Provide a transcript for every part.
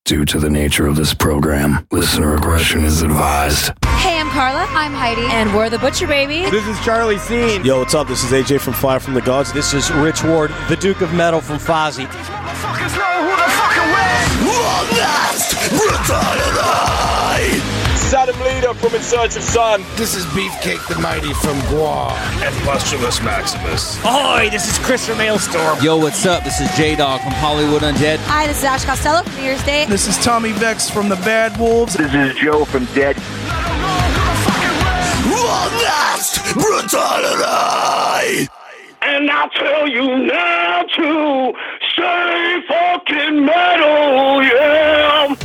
Due to the nature of this program, listener aggression is advised. Hey, I'm Carla. I'm Heidi. And we're the Butcher Babies. This is Charlie Scene. Yo, what's up? This is AJ from Fire from the Gods. This is Rich Ward, the Duke of Metal from Fozzy. Saddam Leader from In Search of Sun. This is Beefcake the Mighty from Guam. And Postulus Maximus. Ahoy, this is Chris from Maelstrom. Yo, what's up? This is J-Dog from Hollywood Undead. Hi, this is Ash Costello from New Year's Day. This is Tommy Vex from the Bad Wolves. This is Joe from Dead. And I'll tell you now to stay fucking metal, yeah!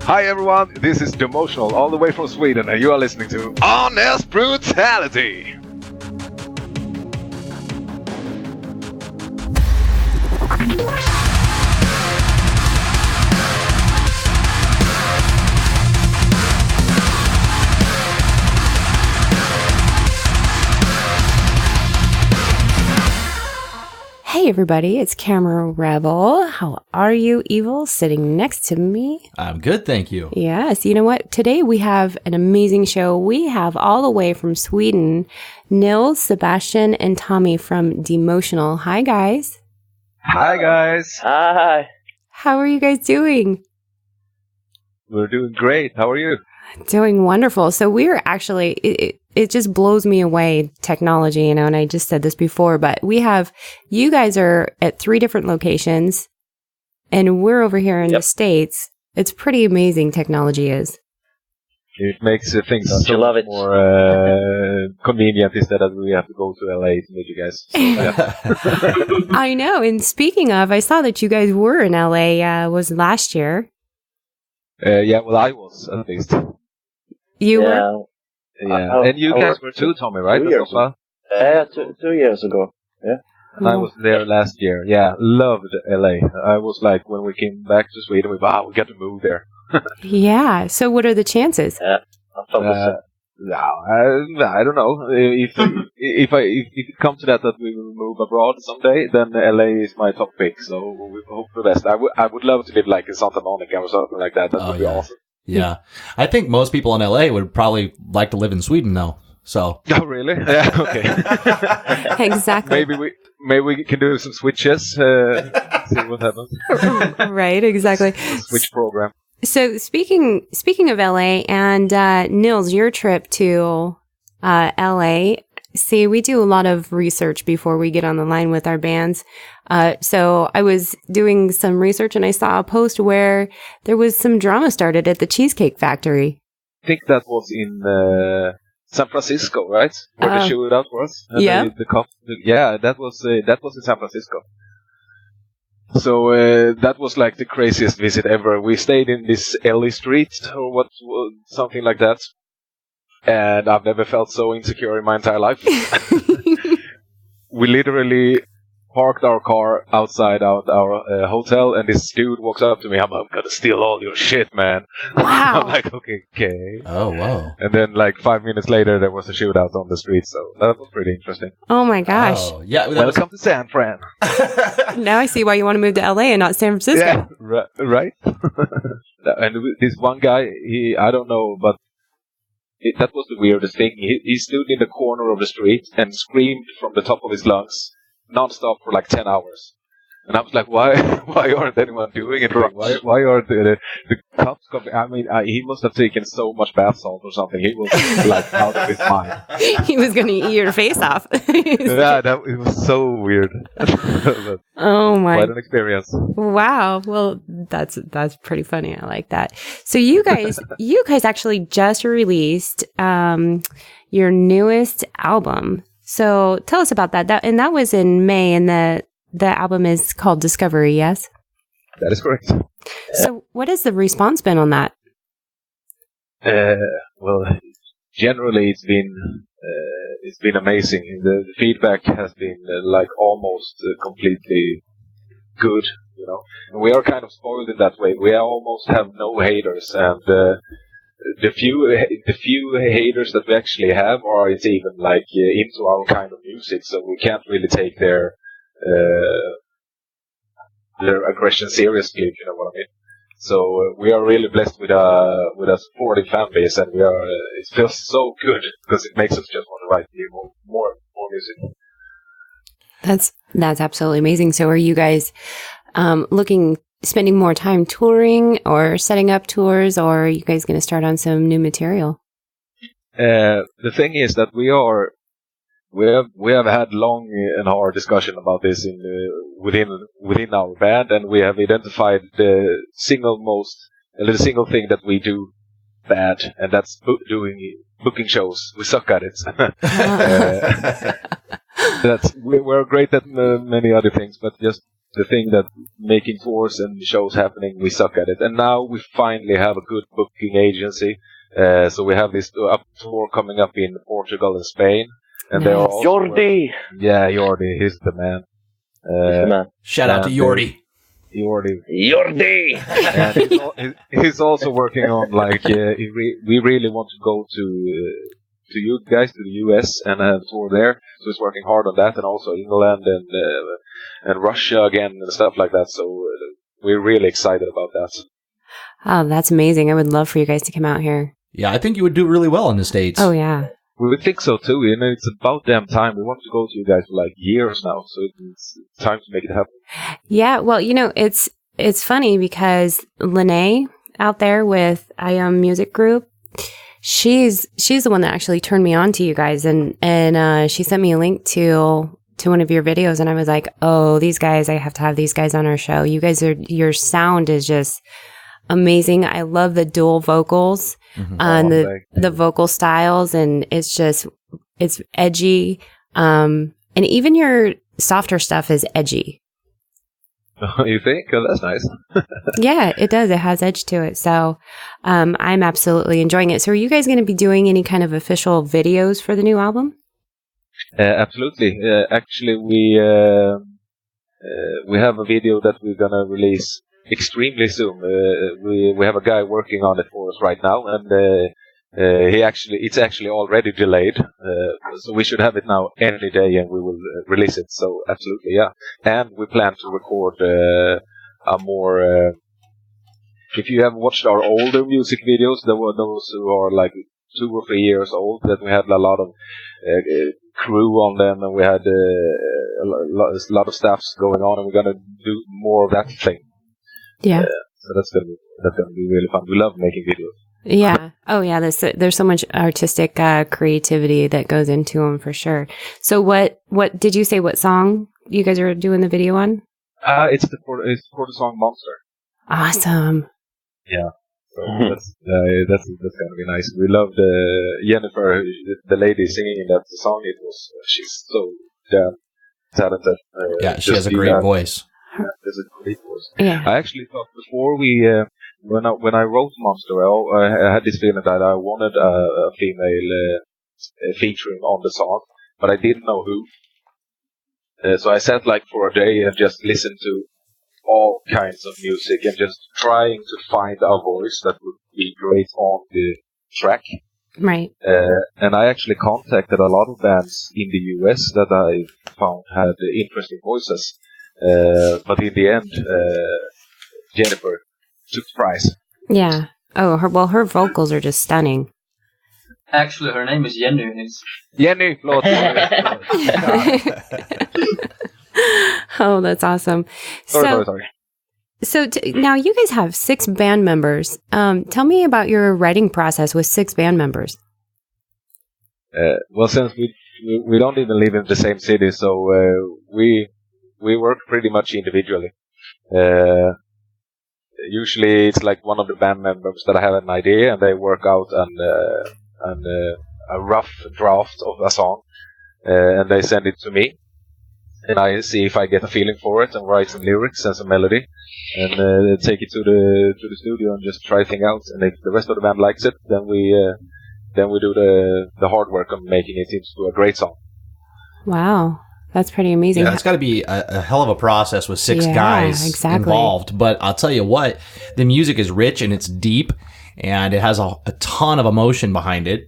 Hi everyone, this is dEMOTIONAL all the way from Sweden and you are listening to Honest Brutality! Hey everybody, it's Camera Rebel. How are you, Evil? Sitting next to me. I'm good, thank you. Yes, you know what? Today we have an amazing show. We have all the way from Sweden, Nils, Sebastian, and Tommy from dEMOTIONAL. Hi guys. Hi guys. Hi. How are you guys doing? We're doing great. How are you? Doing wonderful. So we're actually, it just blows me away, technology, you know, and I just said this before, but you guys are at 3 different locations and we're over here in the States. It's pretty amazing technology is. It makes things so love it. more convenient instead of we have to go to LA to meet you guys. So, yeah. I know. And speaking of, I saw that you guys were in LA, was last year. Yeah, well, I was at least. You were? Yeah, and you guys were too, Tommy, right? 2 years ago. Yeah, 2 years ago. Yeah. And I was there last year. Yeah, loved LA. I was like, when we came back to Sweden, we got to move there. Yeah. So, what are the chances? Yeah. No, I don't know. If it comes to that we will move abroad someday, then LA is my top pick. So we hope for the best. I would love to live like in Santa Monica or something like that. That would be awesome. Yeah, I think most people in LA would probably like to live in Sweden, though. So. Oh, really? Yeah. Okay. Exactly. Maybe we can do some switches. See what happens. Right. Exactly. Switch program. So speaking of LA and Nils, your trip to LA. See, we do a lot of research before we get on the line with our bands. So I was doing some research and I saw a post where there was some drama started at the Cheesecake Factory. I think that was in San Francisco, right? Where the shootout was. Yeah. That was in San Francisco. So that was like the craziest visit ever. We stayed in this alley street or something like that. And I've never felt so insecure in my entire life. We literally parked our car outside our hotel, and this dude walks up to me. I'm gonna steal all your shit, man. Wow. I'm like, okay. Oh, wow. And then, like 5 minutes later, there was a shootout on the street. So that was pretty interesting. Oh my gosh! Oh, yeah. Welcome to San Fran. Now I see why you want to move to LA and not San Francisco. Yeah, right. And this one guy, I don't know, but. That was the weirdest thing. He stood in the corner of the street and screamed from the top of his lungs non-stop for like 10 hours. And I was like, why aren't anyone doing it wrong? Why aren't the cops coming? I mean, he must have taken so much bath salt or something. He was like out of his mind. He was going to eat your face off. Yeah, it was so weird. Oh my! Quite an experience. Wow. Well, that's pretty funny. I like that. So you guys actually just released your newest album. So tell us about that. That was in May, and the album is called Discovery, yes? That is correct. So what has the response been on that? Well, generally it's been amazing. The feedback has been like almost completely good, you know. And we are kind of spoiled in that way. We almost have no haters, and the few haters that we actually have aren't even like into our kind of music, so we can't really take their their aggression seriously, if you know what I mean. So we are really blessed with a supportive fan base, and it feels so good because it makes us just want to write more music. That's absolutely amazing. So are you guys spending more time touring or setting up tours, or are you guys going to start on some new material? The thing is that we have had long and hard discussion about this within our band, and we have identified the single thing that we do bad, and that's booking shows. We suck at it. We're great at many other things, but just the thing that making tours and shows happening, we suck at it. And now we finally have a good booking agency. So we have this tour coming up in Portugal and Spain. And nice. They're also Jordi! Yeah, Jordi, he's the man. He's the man. Shout out to Jordi. Jordi! And he's also working on, like, we really want to go to you guys, to the US, and have a tour there. So he's working hard on that, and also England and Russia again, and stuff like that. So we're really excited about that. Oh, that's amazing. I would love for you guys to come out here. Yeah, I think you would do really well in the States. Oh, yeah. We would think so too. You know, it's about damn time. We want to go to you guys for like years now, so it's time to make it happen. Yeah, well, you know, it's funny because Lene out there with IAM Music Group, she's the one that actually turned me on to you guys, and she sent me a link to one of your videos, and I was like, oh, these guys, I have to have these guys on our show. Your sound is just amazing. I love the dual vocals. And the vocal styles, and it's edgy. And even your softer stuff is edgy. You think? Oh, that's nice. Yeah, it does. It has edge to it. So I'm absolutely enjoying it. So are you guys going to be doing any kind of official videos for the new album? Absolutely. Actually, we have a video that we're going to release extremely soon. We have a guy working on it for us right now, and it's actually already delayed. So we should have it now any day, and we will release it. So absolutely, yeah. And we plan to record a more. If you have watched our older music videos, there were those who are like 2 or 3 years old, that we had a lot of crew on them, and we had a lot of staffs going on, and we're gonna do more of that thing. Yeah. So that's gonna be really fun. We love making videos. Yeah. Oh, yeah. There's so much artistic creativity that goes into them for sure. So what did you say? What song you guys are doing the video on? It's for the song Monster. Awesome. Yeah. So that's gonna be nice. We loved Jennifer, the lady singing in that song. She's so damn talented. Yeah, she has a great voice. There's a great voice. Yeah. I actually thought before when I wrote Monster, I had this feeling that I wanted a female featuring on the song, but I didn't know who. So I sat like for a day and just listened to all kinds of music and just trying to find a voice that would be great on the track. Right. And I actually contacted a lot of bands in the US that I found had interesting voices. But in the end, Jennifer took the prize. Yeah. Oh, her vocals are just stunning. Actually, her name is Jenny. Jenny, Oh, that's awesome. Sorry. So now you guys have 6 band members. Tell me about your writing process with 6 band members. Well, since we don't even live in the same city, so we work pretty much individually. Usually it's like one of the band members that I have an idea, and they work out a rough draft of a song, and they send it to me, and I see if I get a feeling for it and write some lyrics and some melody, and take it to the studio and just try things out. And if the rest of the band likes it, then we do the hard work on making it into a great song. Wow. That's pretty amazing. Yeah, it's got to be a hell of a process with 6 guys involved. But I'll tell you what, the music is rich and it's deep, and it has a ton of emotion behind it.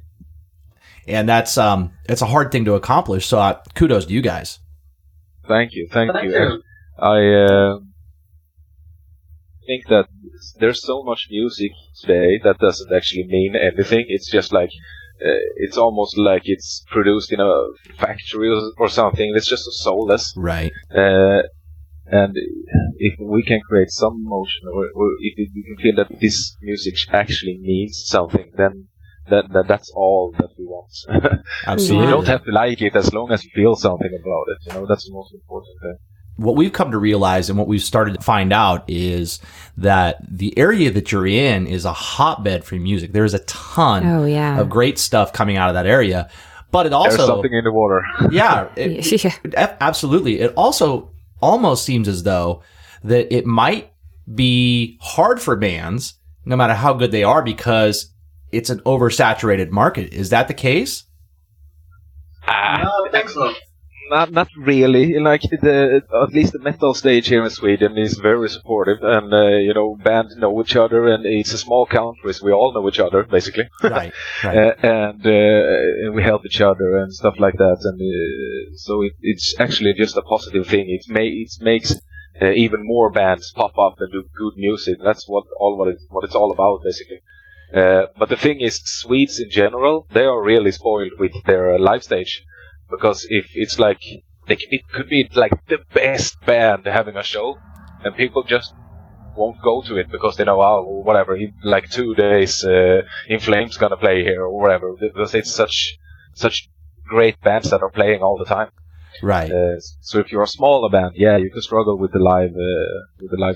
And it's a hard thing to accomplish. So kudos to you guys. Thank you. think that there's so much music today that doesn't actually mean anything. It's just like it's almost like it's produced in a factory or something. It's just soulless. Right. And if we can create some emotion, or if we can feel that this music actually means something, then that's all that we want. Absolutely. You don't have to like it as long as you feel something about it. That's the most important thing. What we've come to realize and what we've started to find out is that the area that you're in is a hotbed for music. There's a ton of great stuff coming out of that area, but it also... There's something in the water. Yeah, absolutely. It also almost seems as though that it might be hard for bands, no matter how good they are, because it's an oversaturated market. Is that the case? No, excellent. Not really. Like at least the metal stage here in Sweden is very supportive, and bands know each other, and it's a small country, so we all know each other basically. Right. And we help each other and stuff like that, and so it's actually just a positive thing. It makes even more bands pop up and do good music. That's what it's all about basically. But the thing is, Swedes in general, they are really spoiled with their live stage. Because if it's like, it could be like the best band having a show, and people just won't go to it because they know, whatever, like 2 days, In Flames gonna play here or whatever. Because it's such great bands that are playing all the time. Right. So if you're a smaller band, you can struggle with the live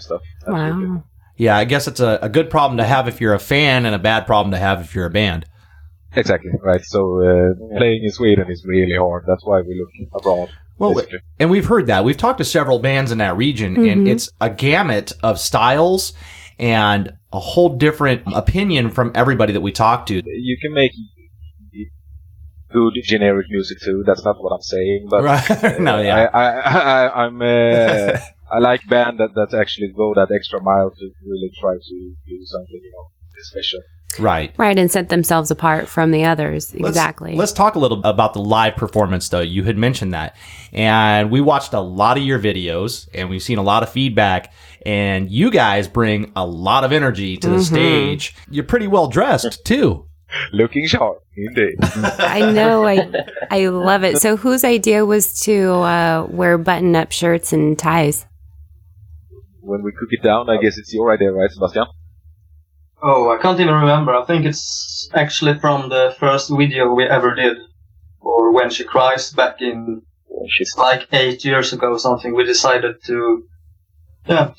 stuff. Absolutely. Wow. Yeah, I guess it's a good problem to have if you're a fan and a bad problem to have if you're a band. Exactly, right. So playing in Sweden is really hard. That's why we look abroad. Well, and we've heard that. We've talked to several bands in that region, and it's a gamut of styles and a whole different opinion from everybody that we talk to. You can make good generic music too. That's not what I'm saying, but I like band that actually go that extra mile to really try to do something special. Right, and set themselves apart from the others. Exactly. Let's talk a little about the live performance, though. You had mentioned that, and we watched a lot of your videos, and we've seen a lot of feedback. And you guys bring a lot of energy to the stage. You're pretty well dressed too. Looking sharp, indeed. I know. I love it. So, whose idea was to wear button-up shirts and ties? When we cook it down, I guess it's your idea, right, Sebastian? Oh, I can't even remember. I think it's actually from the first video we ever did, or When She Cries, back in, it's like 8 years ago or something. We decided to have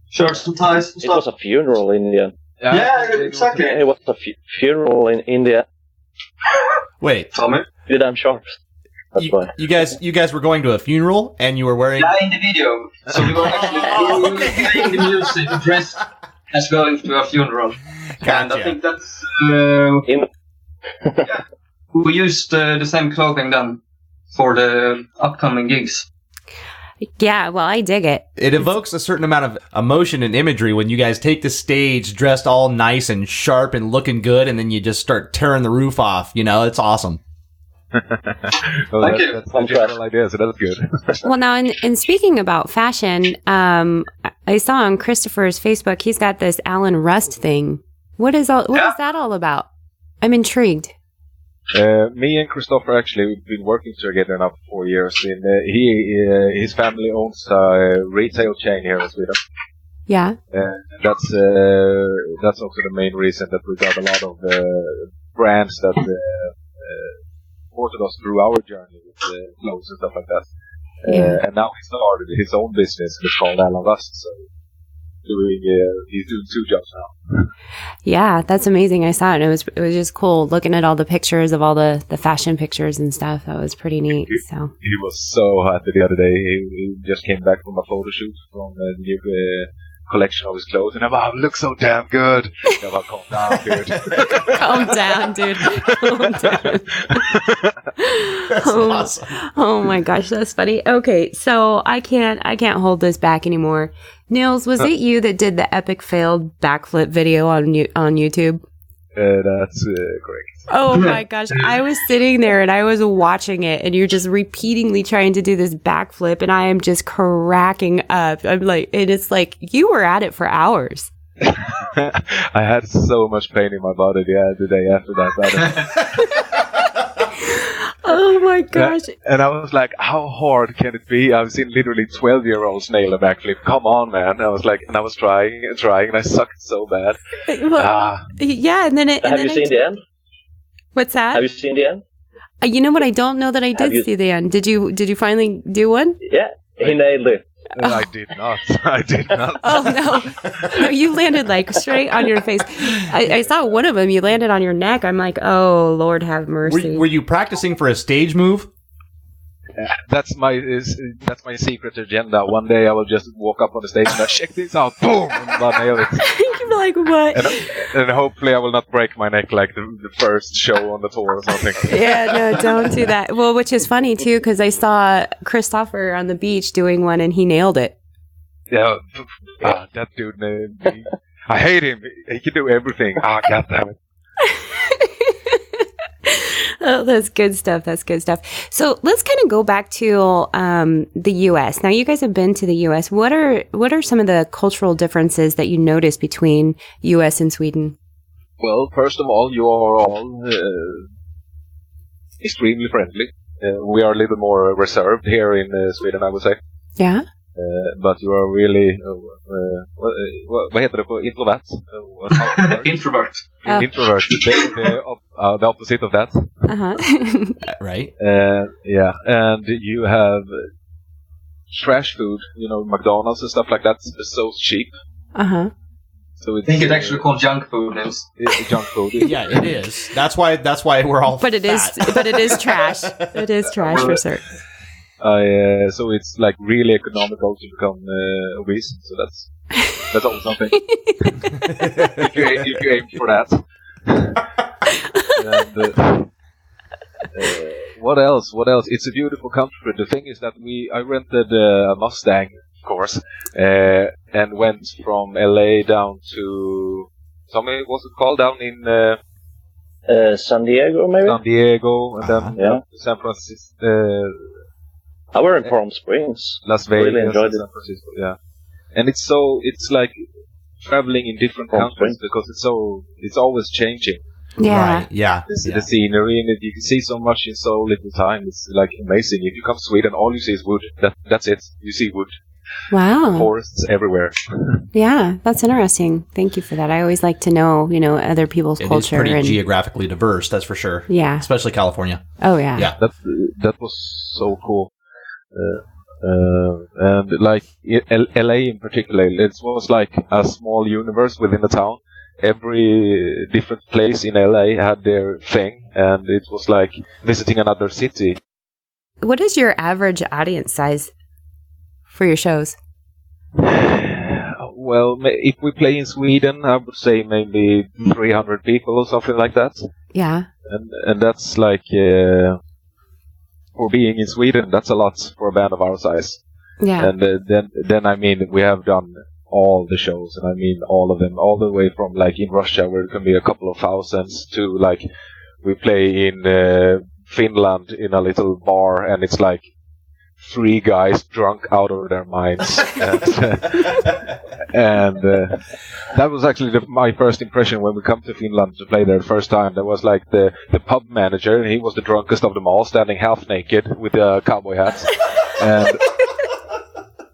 shirts and ties and stuff. It was a funeral in India. Yeah, exactly. It was a funeral in India. Wait, Tommy? I'm sharp. That's why. You guys were going to a funeral and you were wearing... Yeah, in the video. So we were actually playing the music, dressed as going to a funeral. Gotcha. And I think that's... we used the same clothing then for the upcoming gigs. Yeah, well, I dig it. It evokes a certain amount of emotion and imagery when you guys take the stage dressed all nice and sharp and looking good, and then you just start tearing the roof off. It's awesome. Thank you. That's the general idea, so that's good. Well, now, in speaking about fashion, I saw on Christopher's Facebook, he's got this Alan Rust thing. What is that all about? I'm intrigued. Me and Christopher actually, we've been working together now for 4 years. His family owns a retail chain here in Sweden. Yeah. That's also the main reason that we got a lot of brands that supported us through our journey with clothes and stuff like that. And now he started his own business. It's called Alan Rust. So he's doing 2 jobs now. Yeah, that's amazing. I saw it. And it was just cool looking at all the pictures of all the fashion pictures and stuff. That was pretty neat. So he was so happy the other day. He just came back from a photo shoot from the new collection of his clothes, and I'm like, look so damn good. I'm like, calm down, dude. Calm down, dude. Calm down. That's awesome. Oh my gosh, that's funny. Okay, so I can't hold this back anymore. Niels, was it you that did the epic failed backflip video on YouTube? That's correct. Oh my gosh. I was sitting there and I was watching it, and you're just repeatedly trying to do this backflip, and I am just cracking up. I'm like, and it's like you were at it for hours. I had so much pain in my body the day after that. Oh my gosh. And I was like, how hard can it be? I've seen literally 12-year-olds nail a backflip. Come on, man. I was like, and I was trying, and I sucked so bad. Yeah, and then Have you seen the end? What's that? Have you seen the end? You know what? I don't know that I did see the end. Did you finally do one? Yeah, he nailed it. I did not. I did not. Oh, no. No, you landed like straight on your face. I saw one of them. You landed on your neck. I'm like, oh, Lord have mercy. Were you practicing for a stage move? That's my secret agenda. One day I will just walk up on the stage and check this out. Boom! And I'll nail it. You'd be like, what? And hopefully I will not break my neck like the first show on the tour or something. Yeah, no, don't do that. Well, which is funny too, because I saw Christopher on the beach doing one and he nailed it. Yeah, that dude, I hate him. He can do everything. God damn it. Oh, that's good stuff. That's good stuff. So let's kind of go back to the U.S. Now, you guys have been to the U.S. What are some of the cultural differences that you notice between U.S. and Sweden? Well, first of all, you are all extremely friendly. We are a little more reserved here in Sweden, I would say. Yeah. But you are really, vad heter det på introvert? Introvert. Introvert. The opposite of that. Right. Yeah, and you have trash food, McDonald's and stuff like that. It's so cheap. So I think it's actually called junk food. Junk food. Yeah, it is. That's why we're all. But it is trash. It is trash for certain. So it's like really economical to become obese. So that's always something. if you aim for that. And, what else? It's a beautiful country. The thing is that I rented a Mustang, of course, and went from LA down to what's it called down in San Diego, maybe. San Diego, and then San Francisco. I were in Palm Springs. Las Vegas, really enjoyed San Francisco, yeah. And it's like traveling in different countries because it's always changing. Yeah. Right. Yeah. The scenery, and you can see so much in so little time. It's like amazing. If you come to Sweden, all you see is wood. That's it. You see wood. Wow. Forests everywhere. Yeah, that's interesting. Thank you for that. I always like to know, other people's culture. It's pretty geographically diverse, that's for sure. Yeah. Especially California. Oh, yeah. Yeah. That was so cool. And like LA in particular, it was like a small universe within the town. Every different place in LA had their thing, and it was like visiting another city. What is your average audience size for your shows? Well, if we play in Sweden, I would say maybe 300 people or something like that. Yeah. And that's like... for being in Sweden, that's a lot for a band of our size. Yeah. And then I mean, we have done all the shows, and I mean all of them, all the way from like in Russia, where it can be a couple of thousands, to like we play in Finland in a little bar, and it's like 3 guys drunk out of their minds. And that was actually my first impression when we come to Finland to play there the first time. There was like the pub manager, and he was the drunkest of them all, standing half naked with a cowboy hat.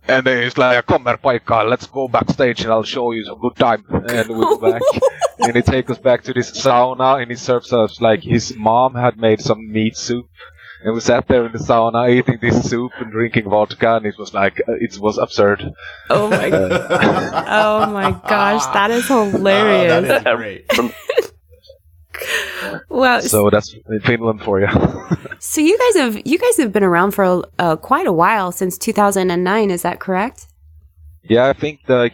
And then he's like, "Come here, paikka, let's go backstage and I'll show you some good time." And we go back, and he takes us back to this sauna, and he serves us like his mom had made some meat soup. And we sat there in the sauna eating this soup and drinking vodka, and it was like, it was absurd. Oh my oh my gosh, that is hilarious. That is great. Well, so that's Finland for you. So you guys have been around for quite a while, since 2009. Is that correct? Yeah, I think we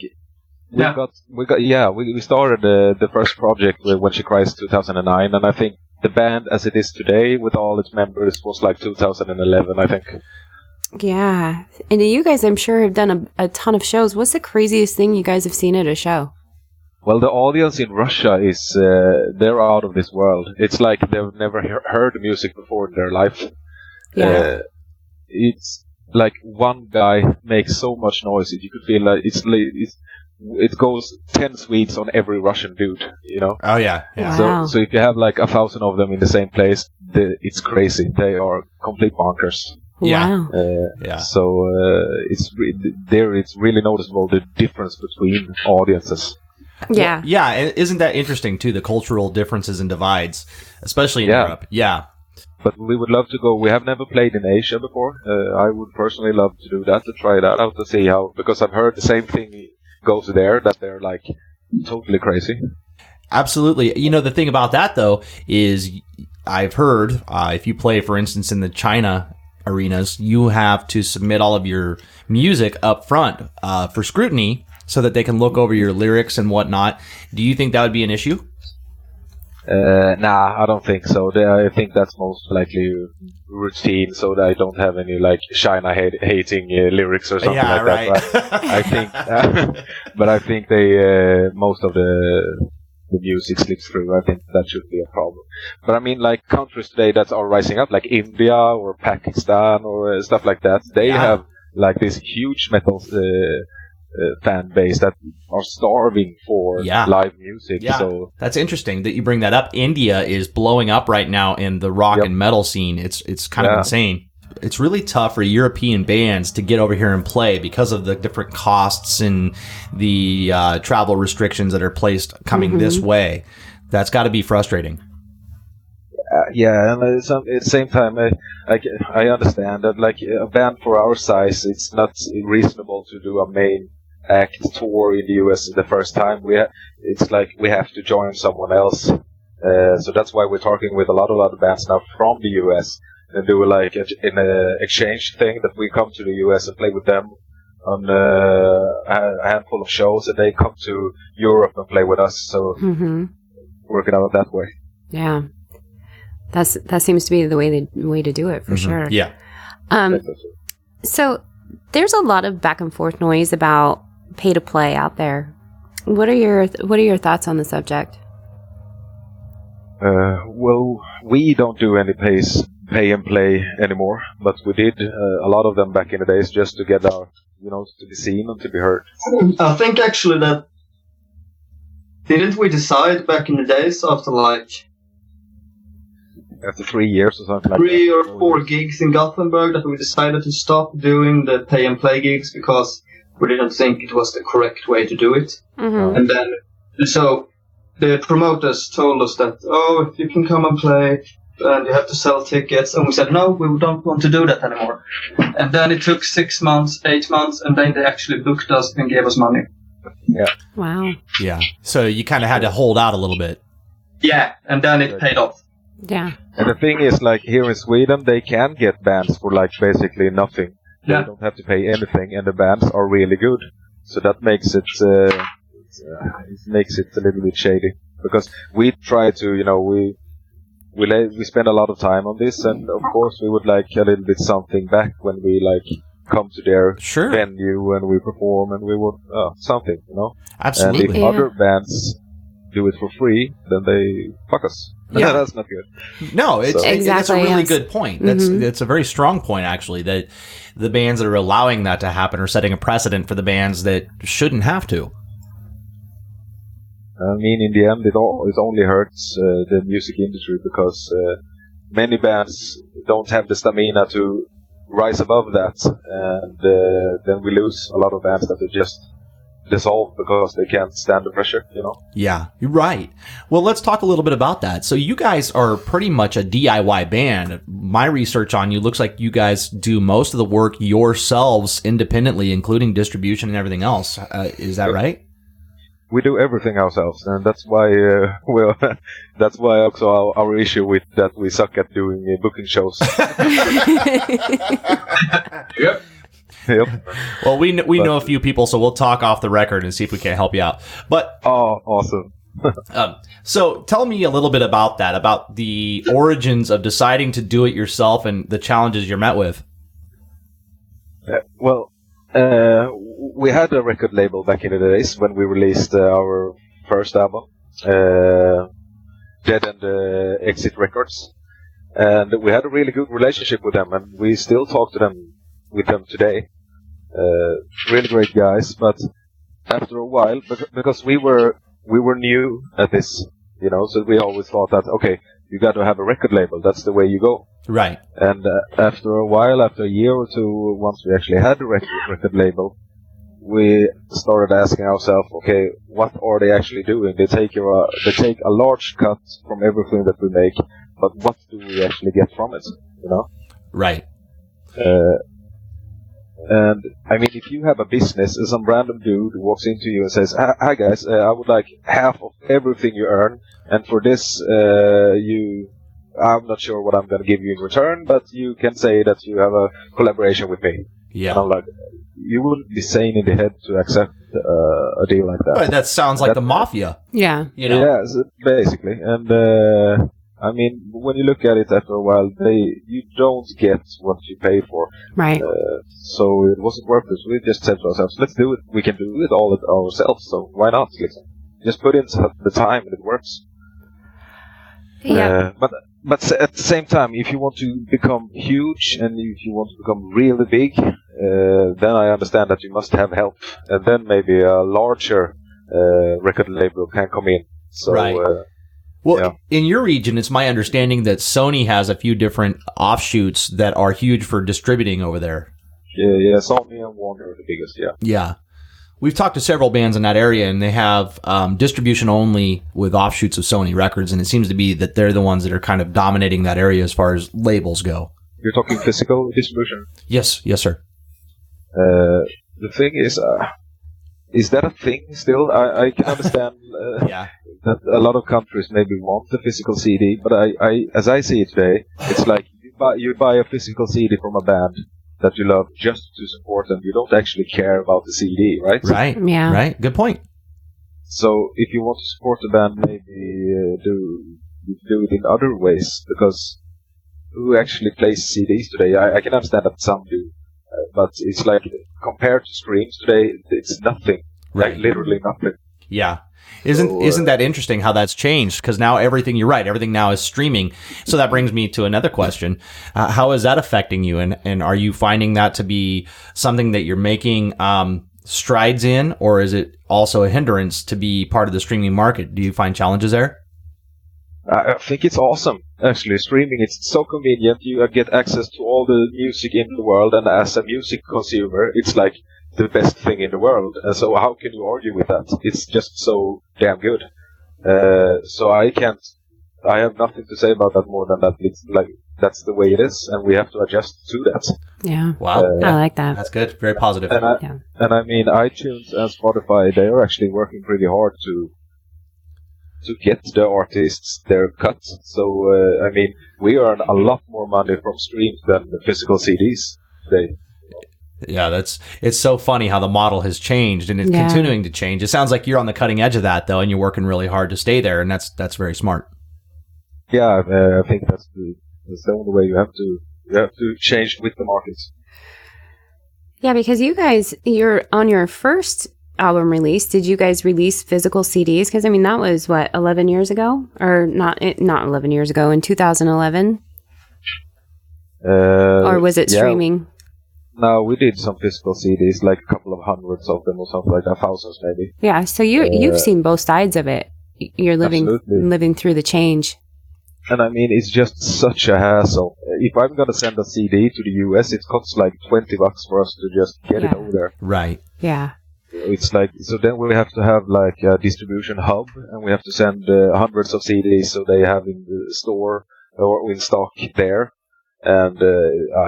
started the first project with When She Cries 2009, and I think the band as it is today with all its members was like 2011, I think. Yeah, and you guys, I'm sure, have done a ton of shows. What's the craziest thing you guys have seen at a show? Well, the audience in Russia is they're out of this world. It's like they've never heard music before in their life. Yeah. It's like one guy makes so much noise that you could feel like it goes 10 Swedes on every Russian dude, you know? Oh, yeah. Wow. So if you have like 1,000 of them in the same place, it's crazy. They are complete bonkers. Wow. So it's really noticeable the difference between audiences. Yeah. Well, yeah, and isn't that interesting, too, the cultural differences and divides, especially in Europe? Yeah. But we would love to go. We have never played in Asia before. I would personally love to do that, to try that out, to see how, because I've heard the same thing goes there, that they're like totally crazy. Absolutely. You know, the thing about that, though, is I've heard if you play, for instance, in the China arenas, you have to submit all of your music up front for scrutiny so that they can look over your lyrics and whatnot. Do you think that would be an issue? Nah, I don't think so. I think that's most likely routine, so that I don't have any like China hating lyrics or something like that. But I think, but I think they most of the music slips through. I think that should be a problem. But I mean, like countries today that are rising up, like India or Pakistan or stuff like that, they have like this huge metal fan base that are starving for live music. Yeah, so that's interesting that you bring that up. India is blowing up right now in the rock and metal scene. It's kind of insane. It's really tough for European bands to get over here and play because of the different costs and the travel restrictions that are placed coming this way. That's got to be frustrating. Yeah, and at the same time, I understand that like a band for our size, it's not reasonable to do a main act tour in the US the first time. It's like we have to join someone else. So that's why we're talking with a lot of other bands now from the US and do like an exchange thing that we come to the US and play with them on a handful of shows, and they come to Europe and play with us. So work it out that way. Yeah. That seems to be the way to do it for sure. Yeah. So there's a lot of back and forth noise about pay to play out there. What are your thoughts on the subject? Well, we don't do any pay and play anymore, but we did a lot of them back in the days just to get out, to be seen and to be heard. I think actually that didn't we decide back in the days after 3 years or something like 3 or 4 gigs in Gothenburg that we decided to stop doing the pay and play gigs because we didn't think it was the correct way to do it. And then, so the promoters told us that, if you can come and play, and you have to sell tickets. And we said, no, we don't want to do that anymore. And then it took 6 months, 8 months, and then they actually booked us and gave us money. Yeah. Wow. Yeah. So you kind of had to hold out a little bit. Yeah, and then it paid off. Yeah. And the thing is, like, here in Sweden, they can get bands for, like, basically nothing. They don't have to pay anything, and the bands are really good. So that makes it, a little bit shady. Because we try to, we spend a lot of time on this, and of course we would like a little bit something back when we, come to their venue and we perform, and we want something, Absolutely. And if other bands do it for free, then they fuck us. Yeah, that's not good. No, it's a really good point. That's a very strong point, actually, that the bands that are allowing that to happen are setting a precedent for the bands that shouldn't have to. I mean, in the end, it only hurts the music industry because many bands don't have the stamina to rise above that, and then we lose a lot of bands that are just dissolve because they can't stand the pressure, Yeah, you're right. Well, let's talk a little bit about that. So you guys are pretty much a DIY band. My research on you looks like you guys do most of the work yourselves independently, including distribution and everything else. Is that right? We do everything ourselves, and that's why that's why also our issue with that we suck at doing booking shows. Yep. Yep. Well, we know a few people, so we'll talk off the record and see if we can't help you out. But awesome. So tell me a little bit about that, about the origins of deciding to do it yourself and the challenges you're met with. We had a record label back in the days when we released our first album, Dead and Exit Records, and we had a really good relationship with them, and we still talk to them today. Really great guys, but after a while, because we were new at this, so we always thought that, okay, you got to have a record label. That's the way you go. Right. And after a while, after a year or two, once we actually had a record label, we started asking ourselves, okay, what are they actually doing? They take a large cut from everything that we make, but what do we actually get from it? Right. And I mean, if you have a business and some random dude walks into you and says, "Hi guys, I would like half of everything you earn, and for this, I'm not sure what I'm going to give you in return, but you can say that you have a collaboration with me." Yeah. And I'm like, you wouldn't be sane in the head to accept a deal like that. Right, that sounds like the mafia. Yeah. Yeah, basically. And I mean, when you look at it after a while, you don't get what you pay for. Right. So it wasn't worth it. We just said to ourselves, let's do it. We can do it all ourselves, so why not? Just put in the time and it works. Yeah. But at the same time, if you want to become huge and if you want to become really big, then I understand that you must have help. And then maybe a larger record label can come in. So, right. In your region, it's my understanding that Sony has a few different offshoots that are huge for distributing over there. Yeah, Sony and Warner are the biggest, yeah. Yeah. We've talked to several bands in that area, and they have distribution only with offshoots of Sony Records, and it seems to be that they're the ones that are kind of dominating that area as far as labels go. You're talking physical distribution? Yes, sir. The thing is that a thing still? I can understand that a lot of countries maybe want the physical CD, but I as I see it today, it's like you buy a physical CD from a band that you love just to support them. You don't actually care about the CD, right? Right. Yeah. Right. Good point. So if you want to support the band, maybe do it in other ways, because who actually plays CDs today? I can understand that some do, but it's like compared to streams today, it's nothing. Right. Like literally nothing. Yeah. Isn't that interesting how that's changed? Because now everything now is streaming. So that brings me to another question. How is that affecting you? And are you finding that to be something that you're making strides in, or is it also a hindrance to be part of the streaming market? Do you find challenges there? I think it's awesome, actually. Streaming, it's so convenient. You get access to all the music in the world, and as a music consumer, it's like the best thing in the world. So how can you argue with that? It's just so damn good. So I have nothing to say about that more than that. It's like, that's the way it is, and we have to adjust to that. Yeah. Wow. I like that. That's good. Very positive. And I mean, iTunes and Spotify, they are actually working pretty hard to get the artists their cut. So, I mean, we earn a lot more money from streams than the physical CDs today. Yeah, it's so funny how the model has changed, and it's continuing to change. It sounds like you're on the cutting edge of that, though, and you're working really hard to stay there, and that's very smart. Yeah, I think that's the only way you have to change with the market. Yeah, because you're on your first album release. Did you guys release physical CDs? Because I mean, that was 11 years ago, or not 11 years ago, in 2011, or was it streaming? No, we did some physical CDs, like a couple of hundreds of them or something like that, thousands maybe. Yeah, so you've seen both sides of it. You're living through the change. And I mean, it's just such a hassle. If I'm going to send a CD to the US, it costs like $20 for us to just get it over there. Right. Yeah. It's like, so then we have to have like a distribution hub, and we have to send hundreds of CDs so they have in the store or in stock there. And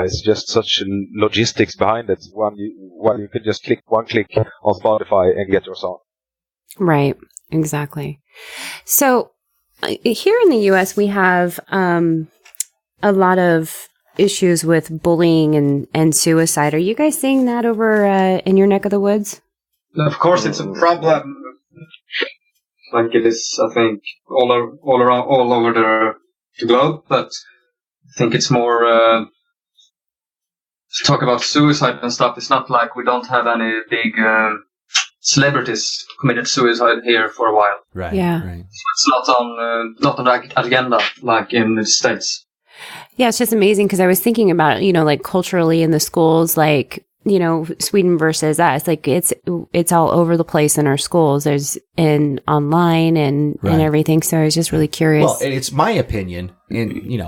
it's just such logistics behind it. While you can just click one click on Spotify and get your song. Right, exactly. So here in the U.S., we have a lot of issues with bullying and suicide. Are you guys seeing that over in your neck of the woods? Of course, it's a problem. Like it is, I think, all over the globe, but I think it's more to talk about suicide and stuff. It's not like we don't have any big celebrities committed suicide here for a while. Right. Yeah. Right. So it's not on the agenda like in the States. Yeah, it's just amazing because I was thinking about, like culturally in the schools, like, Sweden versus us, like it's all over the place in our schools. There's online and everything. So I was just really curious. Well, it's my opinion, and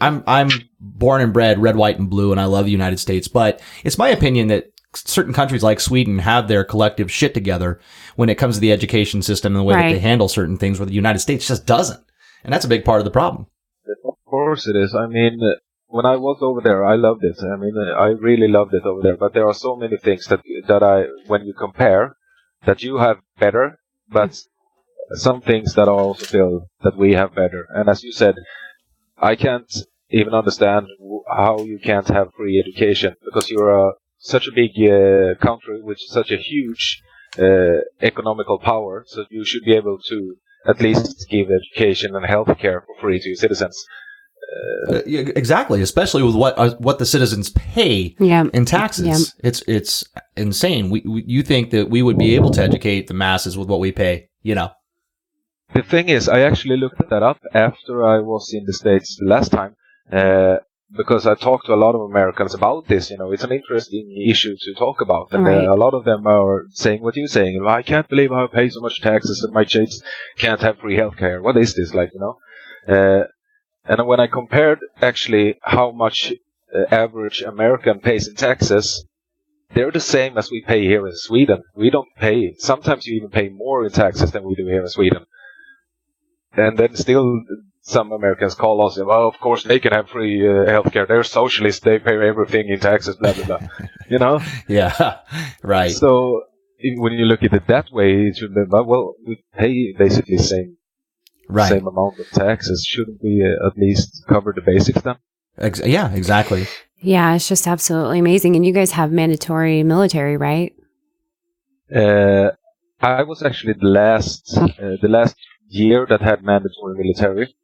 I'm born and bred red, white, and blue, and I love the United States. But it's my opinion that certain countries like Sweden have their collective shit together when it comes to the education system and the way that they handle certain things, where the United States just doesn't, and that's a big part of the problem. Of course it is. I mean, when I was over there, I loved it. I mean, I really loved it over there. But there are so many things that when you compare, that you have better, but some things that are also still that we have better. And as you said, I can't even understand how you can't have free education, because you're such a big country with such a huge economical power. So you should be able to at least give education and healthcare for free to your citizens. Exactly, especially with what the citizens pay in taxes. Yeah. It's insane. You think that we would be able to educate the masses with what we pay? The thing is, I actually looked that up after I was in the States the last time, because I talked to a lot of Americans about this. It's an interesting issue to talk about, and a lot of them are saying what you're saying. I can't believe I pay so much taxes that my kids can't have free healthcare. What is this like? And when I compared actually how much average American pays in taxes, they're the same as we pay here in Sweden. We don't pay. Sometimes you even pay more in taxes than we do here in Sweden. And then still some Americans call us, well, of course they can have free healthcare. They're socialists. They pay everything in taxes, blah, blah, blah. Yeah, right. So when you look at it that way, it should be, well, we pay basically the same amount of taxes. Shouldn't we at least cover the basics then? Yeah, exactly. Yeah, it's just absolutely amazing. And you guys have mandatory military, right? I was actually the last year that had mandatory military.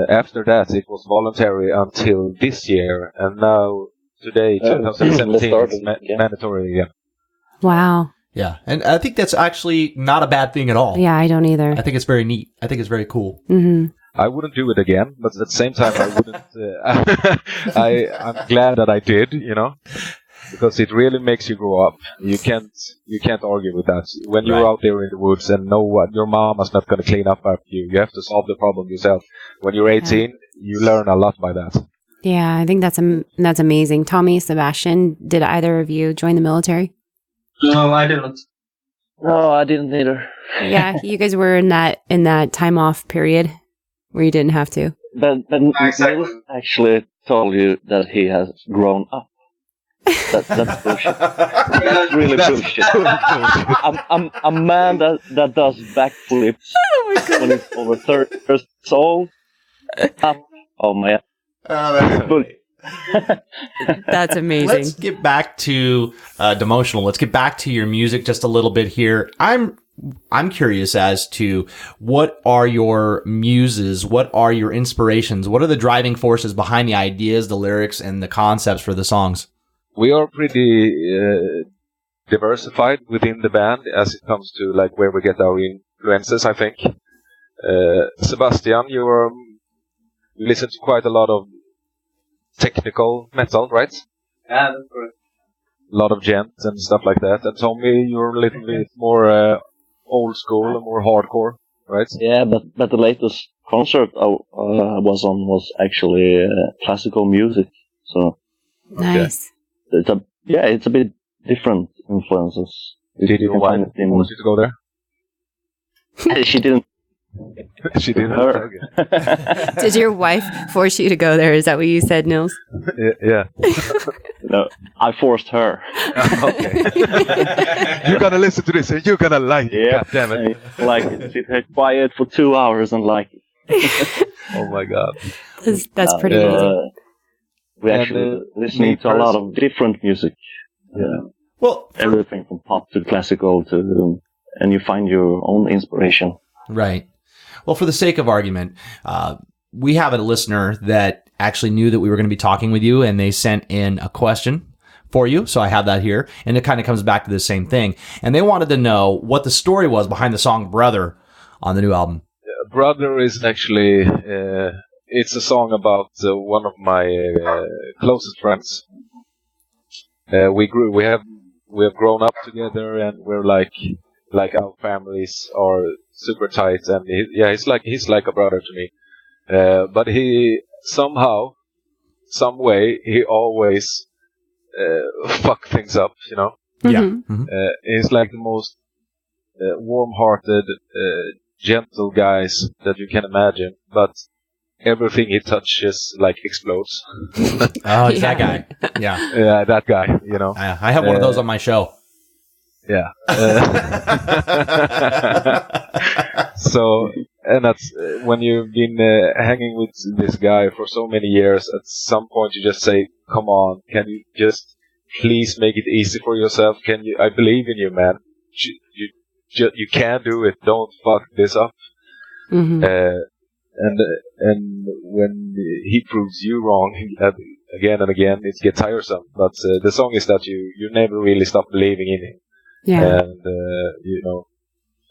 After that, it was voluntary until this year, and now today, 2017, it's mandatory again. Wow. Yeah, and I think that's actually not a bad thing at all. Yeah, I don't either. I think it's very neat. I think it's very cool. Mm-hmm. I wouldn't do it again, but at the same time, I wouldn't. I'm glad that I did, because it really makes you grow up. You can't argue with that. When you're out there in the woods and know what your mama's not going to clean up after you, you have to solve the problem yourself. When you're 18, you learn a lot by that. Yeah, I think that's amazing. Tommy, Sebastian, did either of you join the military? No, I didn't. No, I didn't either. Yeah, you guys were in that time off period where you didn't have to. But Nils actually told you that he has grown up. That's bullshit. That's really bullshit. I'm a man that does backflips when he's over 30 years old. Oh man. That's amazing. Let's get back to dEMOTIONAL. Let's get back to your music just a little bit here. I'm curious as to what are your muses, what are your inspirations, what are the driving forces behind the ideas, the lyrics, and the concepts for the songs? We are pretty diversified within the band as it comes to like where we get our influences, I think. Sebastian, you listen to quite a lot of technical metal, right? Yeah, that's correct. A lot of gent and stuff like that. And Tommy, you're a little bit more old school and more hardcore, right? Yeah, but the latest concert I was on was actually classical music. So nice. It's a bit different influences. Did your wife force you to go there? She didn't. She didn't. Her. Did your wife force you to go there? Is that what you said, Nils? Yeah. No, I forced her. Okay. You're gonna listen to this and you're gonna like it. Yeah. God damn it. Like sit here quiet for 2 hours and like it. Oh my god. That's pretty amazing. We actually listening to a lot of different music. Yeah. Well, everything from pop to classical and you find your own inspiration. Right. Well, for the sake of argument, we have a listener that actually knew that we were going to be talking with you, and they sent in a question for you, so I have that here, and it kind of comes back to the same thing. And they wanted to know what the story was behind the song "Brother" on the new album. "Brother" is actually it's a song about one of my closest friends. We have grown up together, and we're like our families are super tight, and he's like a brother to me. But he somehow, some way, he always fuck things up, you know. Yeah. Mm-hmm. He's like the most warm-hearted, gentle guys that you can imagine, but everything he touches like explodes. Oh, it's that guy. Yeah. Yeah, that guy, you know. I have one of those on my show. Yeah. So, and that's when you've been hanging with this guy for so many years, at some point you just say, come on, can you just please make it easy for yourself? Can you? I believe in you, man. You can do it. Don't fuck this up. Mm-hmm. And when he proves you wrong again and again, it gets tiresome. But the song is that you never really stop believing in him. Yeah. And you know,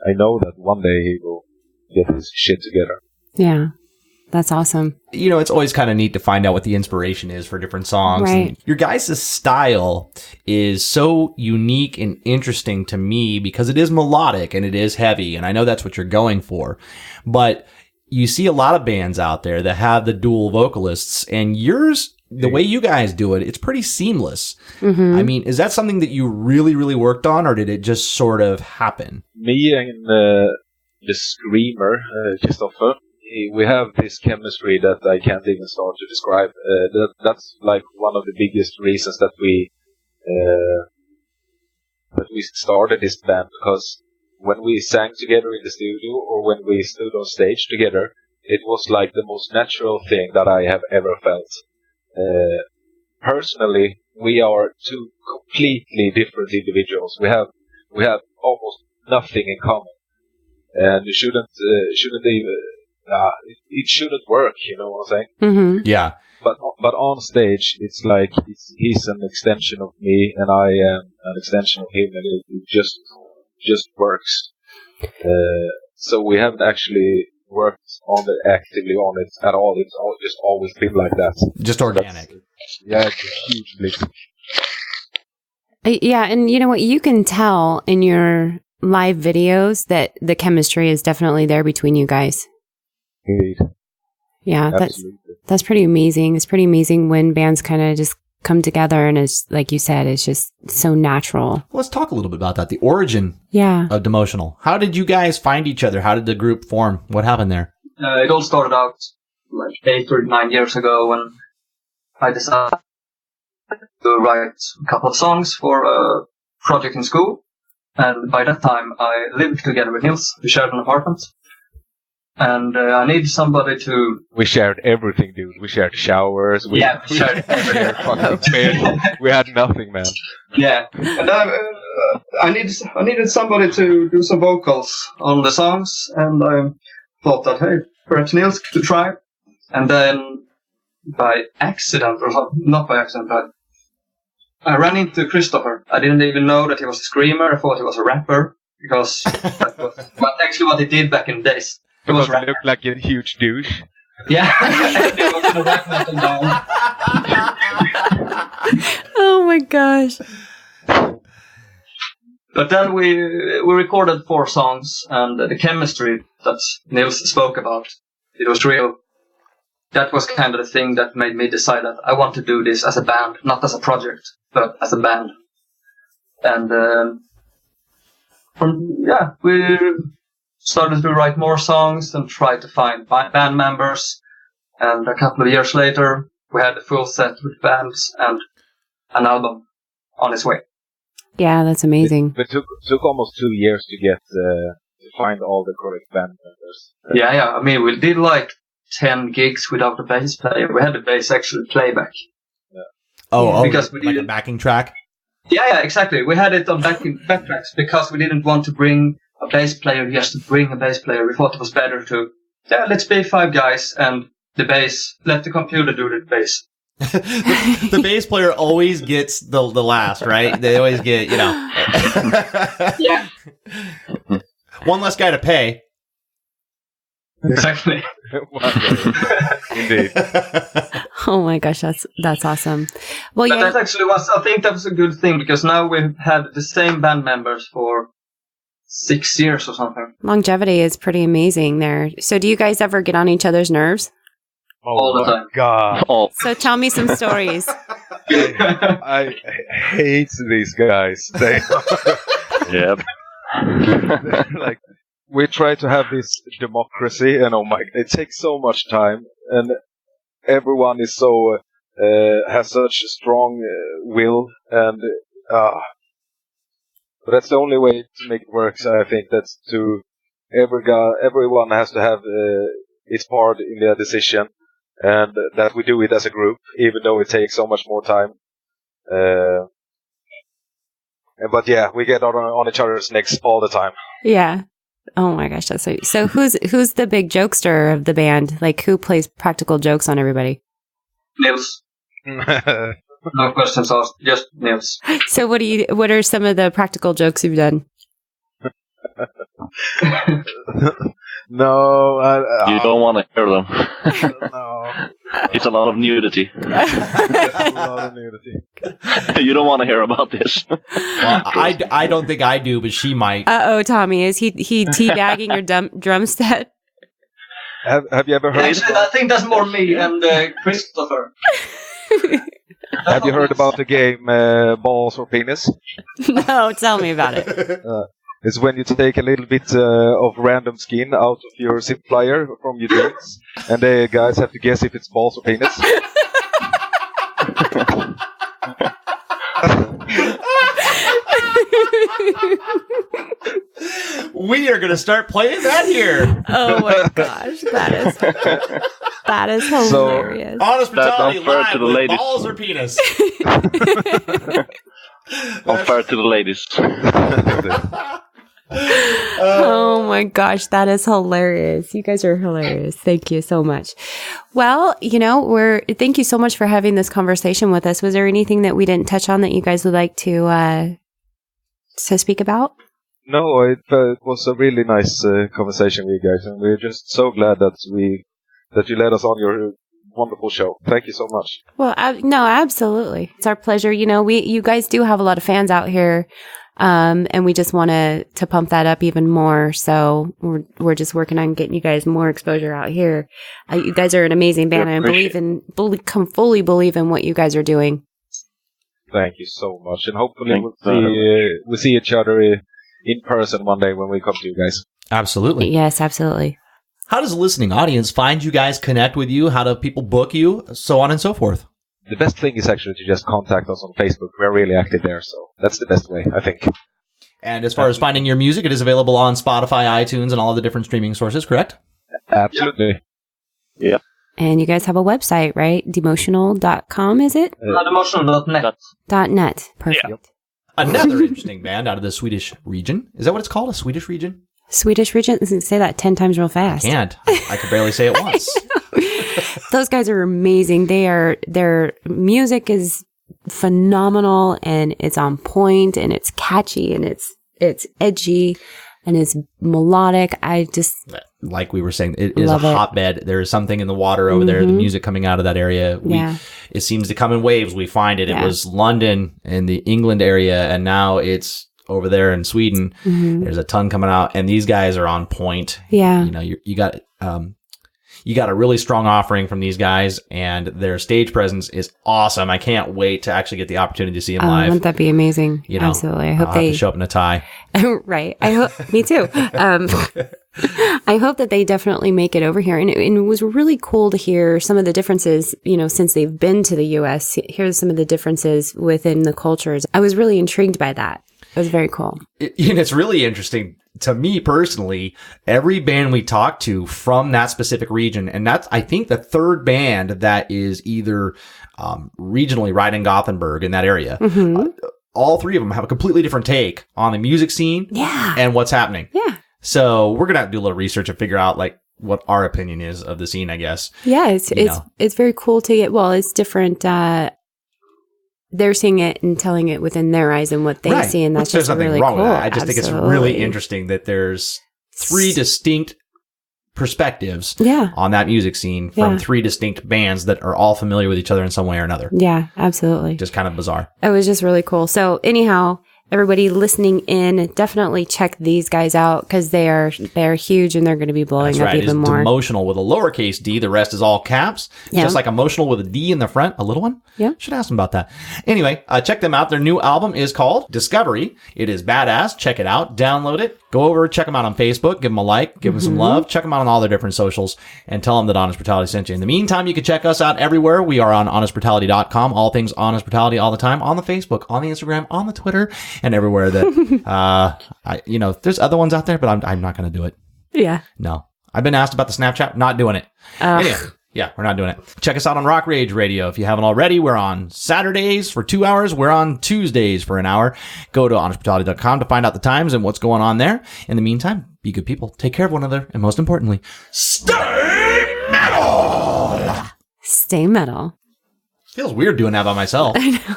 I know that one day he will get his shit together. Yeah. That's awesome. You know, it's always kind of neat to find out what the inspiration is for different songs. Right. And your guys' style is so unique and interesting to me because it is melodic and it is heavy, and I know that's what you're going for. But you see a lot of bands out there that have the dual vocalists, and yours, the way you guys do it, it's pretty seamless. Mm-hmm. I mean, is that something that you really, really worked on, or did it just sort of happen? Me and the screamer, Christopher, we have this chemistry that I can't even start to describe. That's like one of the biggest reasons that we started this band, because when we sang together in the studio or when we stood on stage together, it was like the most natural thing that I have ever felt. Personally, we are two completely different individuals. We have almost nothing in common, and it shouldn't even. It shouldn't work, you know what I'm saying? Mm-hmm. Yeah. But on stage, it's like he's an extension of me, and I am an extension of him, and it just works. So we haven't actually worked actively on it at all. It's just always been like that. Just organic. Yeah, it's a huge leap. Yeah, and you know what? You can tell in your live videos that the chemistry is definitely there between you guys. Indeed. Yeah, Absolutely. that's pretty amazing. It's pretty amazing when bands kind of just come together, and it's like you said, it's just so natural. Let's talk a little bit about that. The origin of dEMOTIONAL. How did you guys find each other? How did the group form? What happened there? It all started out like 8 or 9 years ago when I decided to write a couple of songs for a project in school. And by that time, I lived together with Nils. We shared an apartment. And I needed somebody to... We shared everything, dude. We shared showers. We shared everything. Fucking bed. We had nothing, man. Yeah. And I needed somebody to do some vocals on the songs. And I thought that, hey, perhaps Nils could try. And then by accident, or not by accident, but I ran into Christopher. I didn't even know that he was a screamer. I thought he was a rapper. Because that was actually what he did back in the days. Because he looked like a huge douche. Yeah. It was a rap metal band. Oh my gosh. But then we recorded 4 songs, and the chemistry that Nils spoke about, it was real. That was kind of the thing that made me decide that I want to do this as a band, not as a project, but as a band. And we started to write more songs and try to find band members. And a couple of years later, we had a full set with bands and an album on its way. Yeah, that's amazing. It took almost 2 years to get to find all the correct band members. Yeah. I mean, we did like 10 gigs without a bass player. We had the bass actually playback. Yeah. Oh, because we like a backing track? Yeah, exactly. We had it on backtracks because we didn't want to bring a bass player just to bring a bass player. We thought it was better to, let's be 5 guys and the bass, let the computer do the bass. the bass player always gets the last, right? They always get, Yeah. One less guy to pay. Exactly. Indeed. Oh my gosh, that's awesome. Well, but that actually I think that was a good thing, because now we've had the same band members for 6 years or something. Longevity is pretty amazing there. So do you guys ever get on each other's nerves? All the time. God. So tell me some stories. I hate these guys. Yep. Like, we try to have this democracy, and it takes so much time, and everyone is so has such a strong will, and but that's the only way to make it work. So I think that's everyone has to have its part in their decision, and that we do it as a group, even though it takes so much more time. But yeah, we get on each other's necks all the time. Yeah. Oh my gosh, that's sweet. So who's the big jokester of the band? Like, who plays practical jokes on everybody? Nils. No questions asked, just Nils. So what are some of the practical jokes you've done? No, you don't want to hear them. No, it's a lot of nudity. You don't want to hear about this. Well, I don't think I do, but she might. Tommy, is he teabagging your drum set? Have you ever heard? Actually, I think that's more me and Christopher. Have you heard about the game Balls or Penis? No, tell me about it. It's when you take a little bit of random skin out of your zip flyer from your jeans, and the guys have to guess if it's balls or penis. We are going to start playing that here. Oh my gosh, that is hilarious. So, Honest Brutality Live to the with ladies. balls or penis. Unfair to the ladies. Oh my gosh, that is hilarious. You guys are hilarious. Thank you so much. Well, thank you so much for having this conversation with us. Was there anything that we didn't touch on that you guys would like to speak about? No, it was a really nice conversation with you guys, and we're just so glad that you let us on your wonderful show. Thank you so much. Well, no, absolutely. It's our pleasure. You guys do have a lot of fans out here. And we just want to pump that up even more. So we're just working on getting you guys more exposure out here. You guys are an amazing band, and I fully believe in what you guys are doing. Thank you so much, and hopefully we'll see each other in person one day when we come to you guys. Absolutely. Yes, absolutely. How does the listening audience find you guys, connect with you? How do people book you? So on and so forth. The best thing is actually to just contact us on Facebook. We're really active there, so that's the best way, I think. And as far as finding your music, it is available on Spotify, iTunes, and all the different streaming sources, correct? Absolutely. Yeah. And you guys have a website, right? dEMOTIONAL.com, is it? dEMOTIONAL.net. .net. Perfect. Yeah. Another interesting band out of the Swedish region. Is that what it's called? A Swedish region? Swedish region? Say that 10 times real fast. I can't. I could barely say it once. Those guys are amazing. Their music is phenomenal, and it's on point, and it's catchy, and it's edgy, and it's melodic. I just, like we were saying, it is a hotbed. There is something in the water over there. The music coming out of that area. It seems to come in waves. We find it. It was London in the England area, and now it's over there in Sweden. There's a ton coming out, and these guys are on point. Yeah. You got a really strong offering from these guys, and their stage presence is awesome. I can't wait to actually get the opportunity to see them live. Wouldn't that be amazing? Absolutely. I hope they have to show up in a tie. Right. I hope. Me too. I hope that they definitely make it over here. And it was really cool to hear some of the differences, since they've been to the U.S. Here's some of the differences within the cultures. I was really intrigued by that. It was very cool. And it's really interesting to me personally. Every band we talk to from that specific region, and that's, I think, the third band that is either regionally right in Gothenburg in that area. All three of them have a completely different take on the music scene and what's happening. Yeah. So we're going to have to do a little research and figure out, like, what our opinion is of the scene, I guess. Yeah, it's very cool to get. Well, it's different. They're seeing it and telling it within their eyes and what they see, and that's just really cool. With that. I just think it's really interesting that there's 3 distinct perspectives on that music scene from 3 distinct bands that are all familiar with each other in some way or another. Yeah, absolutely. Just kind of bizarre. It was just really cool. So anyhow, everybody listening in, definitely check these guys out because they are huge and they're going to be blowing up even more. It's dEMOTIONAL with a lowercase d. The rest is all caps. It's just like emotional with a D in the front, a little one. Yeah. Should ask them about that. Anyway, check them out. Their new album is called Discovery. It is badass. Check it out. Download it. Go over, check them out on Facebook. Give them a like. Give them some love. Check them out on all their different socials and tell them that Honest Brutality sent you. In the meantime, you can check us out everywhere. We are on honestbrutality.com. All things Honest Brutality all the time. On the Facebook, on the Instagram, on the Twitter, and everywhere that, there's other ones out there, but I'm not going to do it. Yeah. No. I've been asked about the Snapchat. Not doing it. Anyway. Yeah, we're not doing it. Check us out on Rock Rage Radio. If you haven't already, we're on Saturdays for 2 hours. We're on Tuesdays for an hour. Go to honestbrutality.com to find out the times and what's going on there. In the meantime, be good people. Take care of one another. And most importantly, stay metal! Stay metal. Feels weird doing that by myself. I know.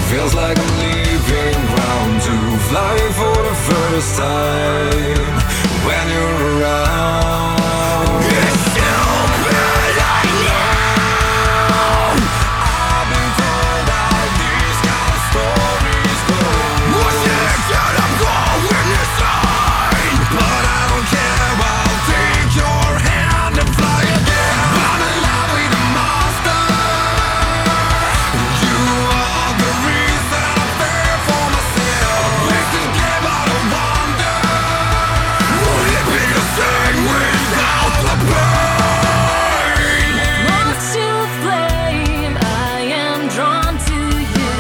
Feels like I'm leaving ground to fly for the first time when you're around. It's stupid, I know. I've been told how these kind of stories go. What's it that I'm going inside? But I don't care, I'll take your hand and fly again. I'm in love with a monster. You are the reason I fear for myself. This is game out of wonder. Would it be the same without the pain? Want to flame, I am drawn to you.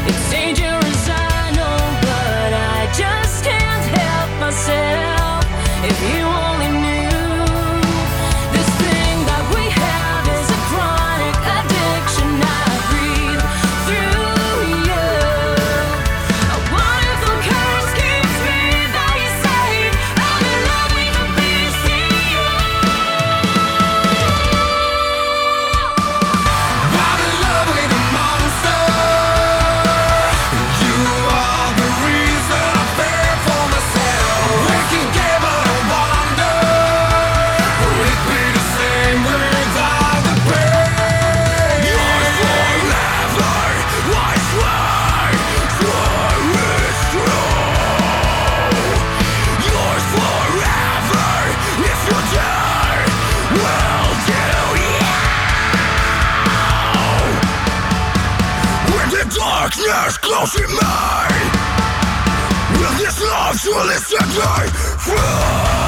It's dangerous, I know, but I just can't help myself. If you only knew, this thing that we have is a chronic addiction. I breathe through you. A wonderful curse keeps me by your side. I'm in love with the beast in you. I'm in love with a monster. You are the reason I fear for myself. Wicked game out of wonder. Would it be the same without the pain? Yours forever, I swear. Swear it's true. Yours forever, if you dare, will do, When the darkness closing me, will this love surely set me free?